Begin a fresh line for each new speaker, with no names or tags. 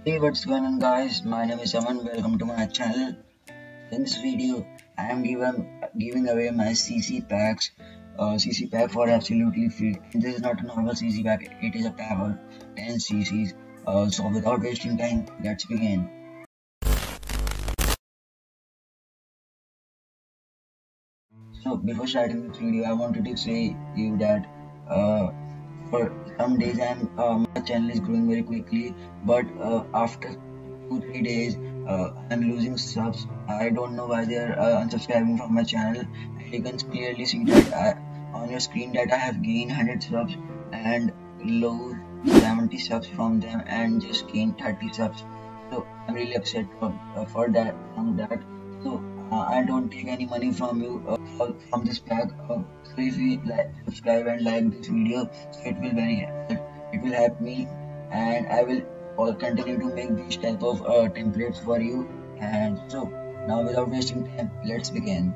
Hey, what's going on, guys? My name is Aman. Welcome to my channel. In this video, I am giving away my CC packs. CC pack for absolutely free. And this is not a normal CC pack. It is a pack of 10 CCs. So without wasting time, let's begin. So before starting this video, I wanted to say you that for some days my channel is growing very quickly, but after 2 3 days I'm losing subs. I don't know why they are unsubscribing from my channel, and you can clearly see that on your screen that I have gained 100 subs and lose 70 subs from them and just gained 30 subs. So I'm really upset for that from that. So I don't take any money from you from this pack. So if you subscribe and like this video, so it will help me, and I will continue to make these type of templates for you. And so now, without wasting time, let's begin.